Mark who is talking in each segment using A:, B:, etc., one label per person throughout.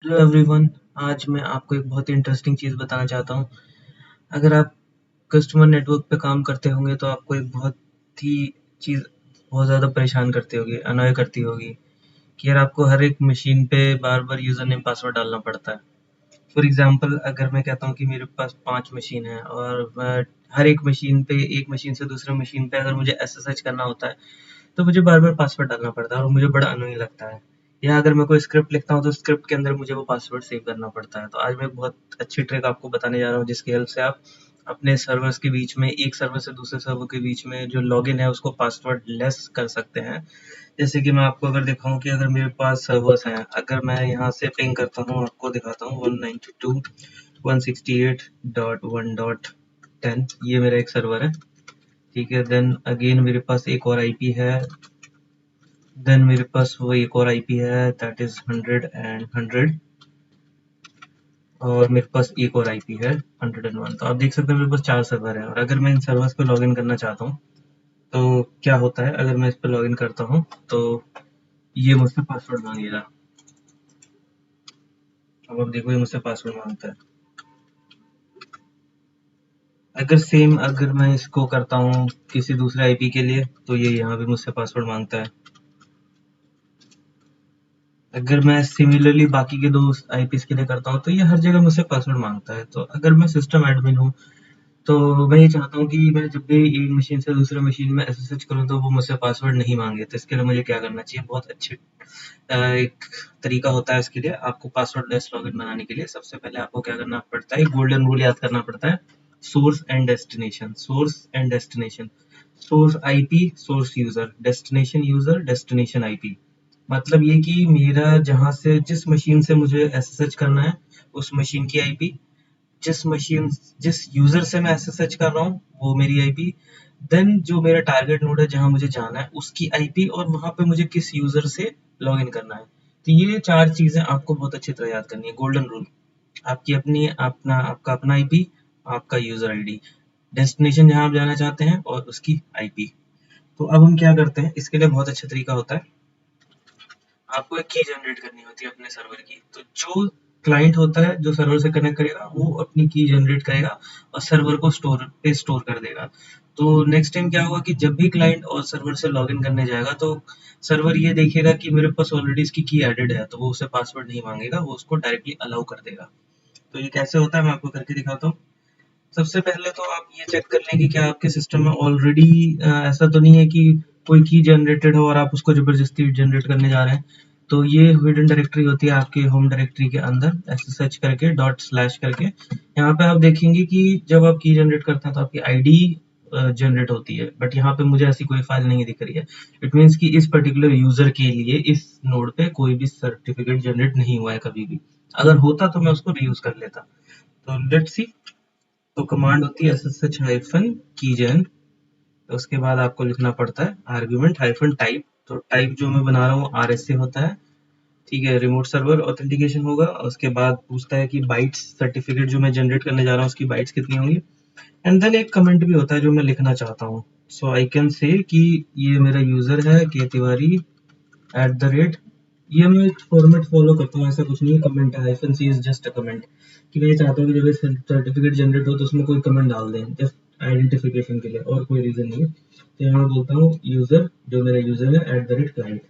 A: Hello everyone. आज मैं आपको एक बहुत ही इंटरेस्टिंग चीज़ बताना चाहता हूँ। अगर आप कस्टमर नेटवर्क पे काम करते होंगे तो आपको एक ही चीज़ बहुत ज़्यादा परेशान करती होगी, अनॉय करती होगी कि यार आपको हर एक मशीन पे बार-बार यूज़र नेम पासवर्ड डालना पड़ता है। फॉर एग्ज़ाम्पल अगर मैं कहता हूँ कि मेरे पास 5 मशीन है और मैं हर एक मशीन पे एक मशीन से दूसरे मशीन पे अगर मुझे एसएसएच करना होता है तो मुझे बार-बार पासवर्ड डालना पड़ता है और मुझे बड़ा अनोइंग लगता है। या अगर मैं कोई स्क्रिप्ट लिखता हूँ तो स्क्रिप्ट के अंदर मुझे वो पासवर्ड सेव करना पड़ता है। तो आज मैं एक बहुत अच्छी ट्रिक आपको बताने जा रहा हूँ जिसकी हेल्प से आप अपने सर्वर्स के बीच में एक सर्वर से दूसरे सर्वर के बीच में जो लॉगिन है उसको पासवर्ड लेस कर सकते हैं। जैसे कि मैं आपको अगर दिखाऊँ कि अगर मेरे पास सर्वर्स हैं, अगर मैं यहाँ से पिंग करता हूँ आपको दिखाता हूँ 192.168.1.10 ये मेरा एक सर्वर है। ठीक है, देन अगेन मेरे पास एक और आईपी है। देन मेरे पास वो एक और आईपी है दैट इज 100 और मेरे पास एक और आईपी है 101। तो आप देख सकते हैं मेरे पास 4 सर्वर है और अगर मैं इन सर्वर्स पे लॉगिन करना चाहता हूँ तो क्या होता है अगर मैं इस पे लॉगिन करता हूँ तो ये मुझसे पासवर्ड मांगेगा। अब आप देखो ये मुझसे पासवर्ड मांगता है। अगर मैं इसको करता हूँ किसी दूसरे आईपी के लिए तो ये यहाँ भी मुझसे पासवर्ड मांगता है। अगर मैं सिमिलरली बाकी के 2 आईपीज़ के लिए करता हूँ तो ये हर जगह मुझसे पासवर्ड मांगता है। तो अगर मैं सिस्टम एडमिन हूँ तो मैं ये चाहता हूँ कि मैं जब भी एक मशीन से दूसरे मशीन में एसएसएच करूँ तो वो मुझसे पासवर्ड नहीं मांगे। तो इसके लिए मुझे क्या करना चाहिए? बहुत अच्छी एक तरीका होता है इसके लिए। आपको पासवर्ड लेस लॉगिन बनाने के लिए सबसे पहले आपको क्या करना पड़ता है? गोल्डन रूल याद करना पड़ता है। Source and destination, source and destination. Source IP, source user, destination, destination IP. मतलब ये कि मेरा जहाँ से जिस मशीन से मुझे एसएसएच करना है उस मशीन की आईपी, जिस मशीन जिस यूजर से मैं एसएसएच कर रहा हूँ वो मेरी आईपी, देन जो मेरा टारगेट नोड है जहाँ मुझे जाना है उसकी आईपी और वहां पे मुझे किस यूजर से लॉग इन करना है। तो ये 4 चीजें आपको बहुत अच्छी तरह याद करनी है। गोल्डन रूल, आपकी अपनी अपना आपका अपना आईपी, आपका यूजर आईडी, डेस्टिनेशन जहाँ आप जाना चाहते हैं और उसकी आईपी। तो अब हम क्या करते हैं, इसके लिए बहुत अच्छा तरीका होता है। आपको एक की जनरेट करनी होती है अपने सर्वर की। तो जो क्लाइंट होता है जो सर्वर से कनेक्ट करेगा वो अपनी की जनरेट करेगा और सर्वर को स्टोर कर देगा। तो नेक्स्ट टाइम क्या होगा कि जब भी क्लाइंट और सर्वर से लॉगिन करने जाएगा तो सर्वर ये देखेगा कि मेरे पास ऑलरेडी इसकी की एडेड है तो वो उसे पासवर्ड नहीं मांगेगा, वो उसको डायरेक्टली अलाउ कर देगा। तो ये कैसे होता है मैं आपको करके दिखाता हूँ। सबसे पहले तो आप ये चेक कर लें कि क्या आपके सिस्टम में ऑलरेडी ऐसा तो नहीं है कि कोई की जनरेटेड हो और आप उसको ज़बरदस्ती जनरेट करने जा रहे हैं। तो ये हिडन डायरेक्टरी होती है आपके होम डायरेक्टरी के अंदर एसएसएच करके डॉट स्लैश करके। यहाँ पे आप देखेंगे कि जब आप की जनरेट करते हैं तो आपकी आईडी जनरेट होती है, बट यहाँ पे मुझे ऐसी कोई फाइल नहीं दिख रही है। इट मीन्स कि इस पर्टिकुलर यूजर के लिए इस नोड पे कोई भी सर्टिफिकेट जनरेट नहीं हुआ है कभी भी। अगर होता तो मैं उसको रीयूज कर लेता। तो लेट्स सी। तो कमांड होती है ssh हाइफन कीजन। उसके बाद आपको लिखना पड़ता है आर्ग्यूमेंट हाइफन टाइप। तो टाइप जो मैं बना रहा हूँ आरएस से होता है। ठीक है, रिमोट सर्वर ऑथेंटिकेशन होगा। उसके बाद पूछता है कि बाइट्स सर्टिफिकेट जो मैं जनरेट करने जा रहा हूँ उसकी बाइट्स कितनी होंगी। एंड देन एक कमेंट भी होता है जो मैं लिखना चाहता हूँ। सो आई कैन से कि ये मेरा यूजर है के तिवारी एट द रेट। ये मैं एक फॉर्मेट फॉलो करता हूँ, ऐसा कुछ नहीं है। कमेंट है, hyphen C is just a comment कि मैं ये चाहता हूँ कि जब सर्टिफिकेट जनरेट हो तो उसमें कोई कमेंट डाल दें जस्ट आइडेंटिफिकेशन के लिए, और कोई रीजन नहीं है। तो यहाँ मैं बोलता हूँ यूजर, जो मेरा यूजर है एट द रेट क्लाइंट।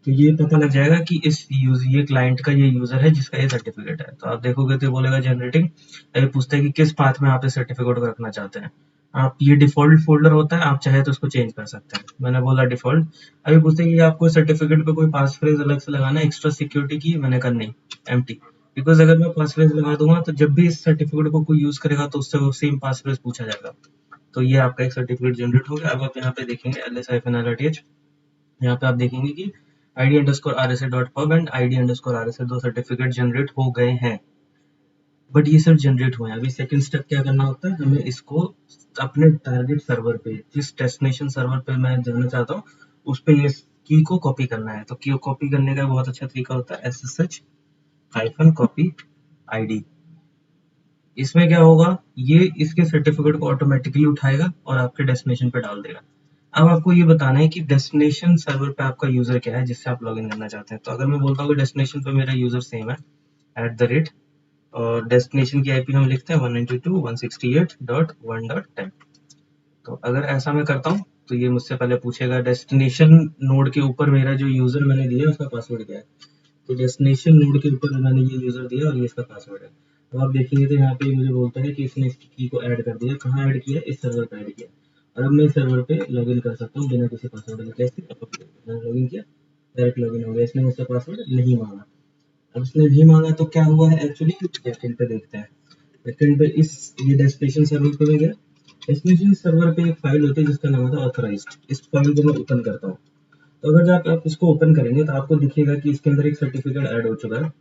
A: तो ये पता लग जाएगा कि ये क्लाइंट का ये यूजर है जिसका ये सर्टिफिकेट है। तो आप देखोगे तो ये बोलेगा जनरेटिंग। ये पूछता है कि किस पाथ में आप इस सर्टिफिकेट को रखना चाहते हैं। आप ये डिफ़ॉल्ट फ़ोल्डर होता है, आप चाहे तो उसको चेंज कर सकते हैं। मैंने बोला डिफ़ॉल्ट। अभी पूछते हैं कि आपको सर्टिफिकेट पे कोई पास फ्रेज़ अलग से लगाना है एक्स्ट्रा सिक्योरिटी की? मैंने कहा नहीं, एम्प्टी। बिकॉज़ अगर मैं पास फ्रेज़ लगा दूँगा तो जब भी इस सर्टिफिकेट को कोई यूज़ करेगा तो उससे वो सेम पास फ्रेज़ पूछा जाएगा। तो ये आपका एक सर्टिफिकेट जनरेट हो गया। अब आप यहाँ पे देखेंगे ls-lrth। यहाँ पे आप देखेंगे कि id_rsa.pub and id_rsa 2 certificate generate हो गए हैं। बट ये सिर्फ जनरेट हुए हैं। अभी सेकंड स्टेप क्या करना होता है, हमें इसको अपने टारगेट सर्वर पे, जिस डेस्टिनेशन सर्वर पे मैं जाना चाहता हूँ उस पे ये की को कॉपी करना है। तो की कॉपी करने का बहुत अच्छा तरीका होता है ssh हाइफन कॉपी आईडी। इसमें क्या होगा, ये इसके सर्टिफिकेट को ऑटोमेटिकली उठाएगा और आपके डेस्टिनेशन पे डाल देगा। अब आपको ये बताना है कि डेस्टिनेशन सर्वर पे आपका यूजर क्या है जिससे आप लॉगिन करना चाहते हैं। तो अगर मैं बोलता हूँ कि डेस्टिनेशन पे मेरा यूजर सेम है, @ और डेस्टिनेशन की आईपी हम लिखते हैं 192.168.1.10। तो अगर ऐसा मैं करता हूँ तो ये मुझसे पहले पूछेगा डेस्टिनेशन नोड के ऊपर मेरा जो यूजर मैंने दिया उसका पासवर्ड क्या है। तो डेस्टिनेशन नोड के ऊपर मैंने ये यूजर दिया और ये इसका पासवर्ड है। तो आप देखेंगे तो यहाँ पे मुझे बोलता है कि इसने इसकी की को ऐड कर दिया। कहाँ ऐड किया? इस सर्वर पे ऐड किया। और अब मैं इस सर्वर पे लॉगिन कर सकता हूँ बिना किसी पासवर्ड के। कैसे? मैंने लॉगिन किया, डायरेक्ट लॉगिन हो गया। इसने मुझसे पासवर्ड नहीं मांगा। अब इसने नहीं मांगा तो क्या हुआ है एक्चुअली, बैकएंड पे देखते हैं। बैकएंड पे इस ये डेस्टिनेशन सर्वर पे गया। डेस्टिनेशन सर्वर पे एक फाइल होती है जिसका नाम होता है ऑथराइज्ड। इस फाइल को मैं ओपन करता हूँ। तो अगर आप इसको ओपन करेंगे तो आपको दिखेगा कि इसके अंदर एक सर्टिफिकेट ऐड हो चुका है।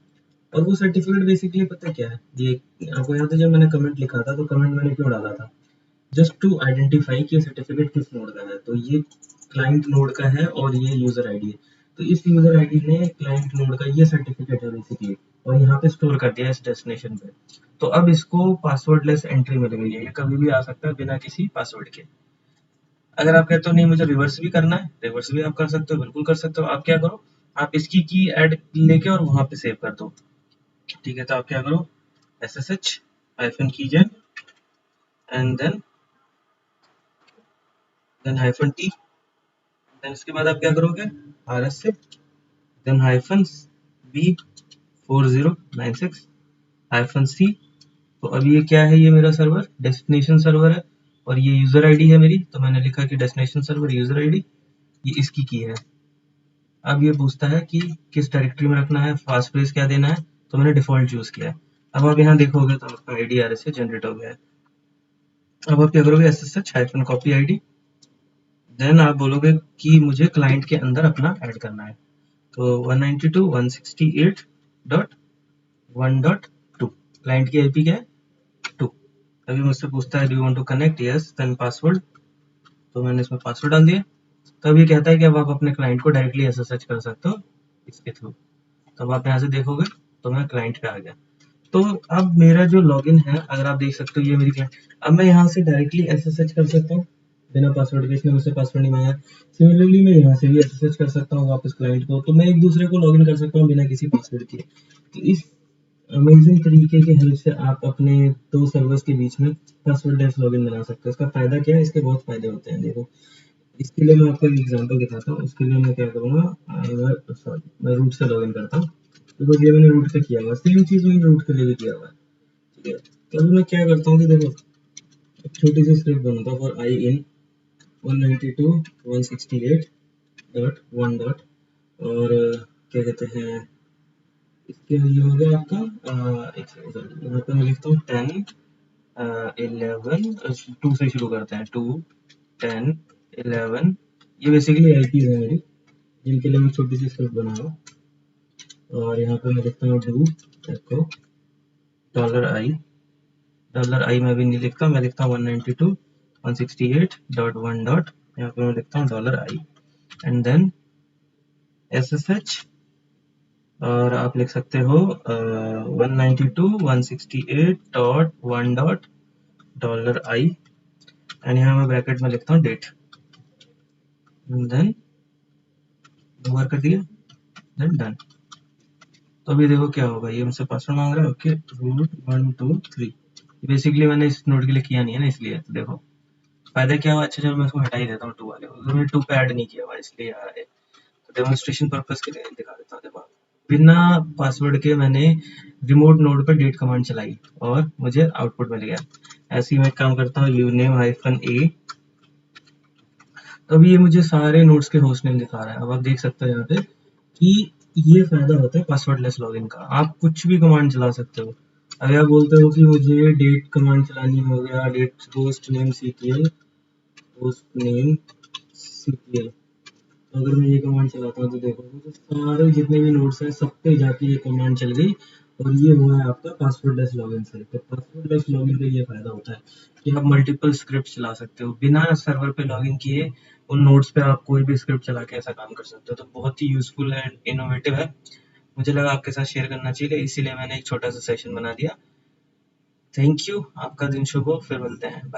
A: और वो सर्टिफिकेट बेसिकली पता है क्या है? ये आपको याद है जब मैंने कमेंट लिखा था तो कमेंट मैंने क्यों डाला था? जस्ट टू आइडेंटिफाई कि सर्टिफिकेट किस नोड का है। तो ये क्लाइंट नोड का है और ये यूजर आईडी है। तो इस यूजर आईडी ने क्लाइंट नोड का ये सर्टिफिकेट है बेसिकली, और यहाँ पे स्टोर कर दिया इस डेस्टिनेशन पे। तो अब इसको पासवर्डलेस एंट्री मिल गई है। ये कभी भी आ सकता है बिना किसी पासवर्ड के। अगर आप कहते हो नहीं मुझे रिवर्स भी करना है, रिवर्स भी आप कर सकते हो, बिल्कुल कर सकते हो। आप क्या करो, आप इसकी की ऐड लेके और वहां पे सेव कर दो। ठीक है, तो आप क्या करो, SSH hyphen keygen and then hyphen T. Then इसके बाद आप क्या करोगे, RS से then hyphen B4096 hyphen C। तो अब ये क्या है, ये मेरा सर्वर डेस्टिनेशन सर्वर है और ये यूजर आईडी है मेरी। तो मैंने लिखा कि डेस्टिनेशन सर्वर यूजर आईडी, ये इसकी की है। अब ये पूछता है कि किस डायरेक्टरी में रखना है, फास्ट फ्रेज क्या देना है। तो मैंने डिफॉल्ट चूज किया है। अब आप यहाँ देखोगे तो आपका आईडी RS से जनरेट हो गया है। अब आप क्या करोगे, SSH hyphen copy ID, then आप बोलोगे कि मुझे क्लाइंट के अंदर अपना ऐड करना है। तो 192.168.1.2 क्लाइंट की आईपी क्या है, 2। अभी मुझसे पूछता है do you want to connect, yes, then password. तो मैंने इसमें पासवर्ड डाल दिया। तो अब ये कहता है कि अब आप अपने क्लाइंट को डायरेक्टली SSH कर सकते हो इसके थ्रू। तब आप यहाँ से देखोगे तो मैं क्लाइंट पे आ गया। तो अब मेरा जो लॉगिन है, अगर आप देख सकते हो ये मेरी क्लाइंट। अब मैं यहाँ से डायरेक्टली SSH कर सकता हूँ बिना पासवर्ड के। इसने मुझसे पासवर्ड नहीं मांगा। सिमिलरली मैं यहाँ से भी SSH कर सकता हूँ वापस क्लाइंट को। तो मैं एक दूसरे को लॉगिन कर सकता हूँ बिना किसी पासवर्ड के। तो इस अमेजिंग तरीके की हेल्प से आप अपने दो सर्वर्स के बीच में पासवर्डलेस लॉगिन बना सकते हो। इसका फायदा क्या है, इसके बहुत फायदे होते हैं। देखो, इसके लिए मैं आपको एक एग्जांपल दिखाता हूँ। उसके लिए मैं क्या करूँगा, मैं रूट से लॉगिन करता हूँ। बिकॉज ये मैंने रूट से किया हुआ, सेम चीज़ मैंने रूट के लिए भी किया हुआ है। ठीक है, तो अभी मैं क्या करता हूँ कि देखो, एक छोटी सी स्क्रिप्ट बनाता हूँ फॉर आई इन 192.168.1. और क्या कहते हैं, इसके लिए हो गया आपका एक सेकंड, यहाँ पे मैं लिखता हूँ 10 11 2 से शुरू करते हैं, 2 10 11। ये बेसिकली आईपी है मेरी जिनके लिए मैं छोटी सी स्क्रिप्ट बना रहा हूँ। और यहाँ पे मैं लिखता हूँ डू एको $i मैं भी नहीं लिखता, मैं लिखता हूँ 192.168.1. यहाँ पे मैं लिखता हूँ $i एंड देन SSH। और आप लिख सकते हो 192.168.1.$i एंड यहाँ मैं ब्रैकेट में लिखता हूँ डेट एंड देन दो बार कर दिया, देन डन। तो अभी देखो क्या होगा, ये मुझसे पासवर्ड मांग रहा है। Okay, root 1 2 3। बेसिकली मैंने इस नोड के लिए किया नहीं है ना, इसलिए। तो देखो फायदा क्या हुआ। अच्छा, चलो मैं इसको हटा ही देता हूँ 2 वाले को, मैंने 2 पे ऐड नहीं किया हुआ इसलिए आ रहा है। तो डेमोन्स्ट्रेशन पर्पस के लिए दिखा देता हूँ। देखो, बिना पासवर्ड के मैंने रिमोट नोड पर डेट कमांड चलाई और मुझे आउटपुट मिल गया। ऐसे ही मैं काम करता हूँ uname -a। तो अभी ये मुझे सारे नोड्स के होस्ट नेम दिखा रहा है। अब आप देख सकते हो यहाँ पे कि ये फायदा होता है पासवर्डलेस लॉगिन का। आप कुछ भी कमांड चला सकते हो। अगर आप बोलते हो कि मुझे डेट कमांड चलानी हो गया, डेट होस्ट नेम CTL, तो अगर मैं ये कमांड चलाता हूँ तो देखो तो सारे जितने भी नोड्स हैं सब पे जाके ये कमांड चल गई। और ये हुआ है आपका पासवर्डलेस लॉगिन से। तो पासवर्डलेस लॉगिन का ये फायदा होता है कि आप मल्टीपल स्क्रिप्ट चला सकते हो बिना सर्वर पे लॉगिन किए। उन नोड्स पे आप कोई भी स्क्रिप्ट चला के ऐसा काम कर सकते हो। तो बहुत ही यूजफुल एंड इनोवेटिव है। मुझे लगा आपके साथ शेयर करना चाहिए, इसीलिए मैंने एक छोटा सा सेशन बना दिया। थैंक यू, आपका दिन शुभ हो, फिर मिलते हैं।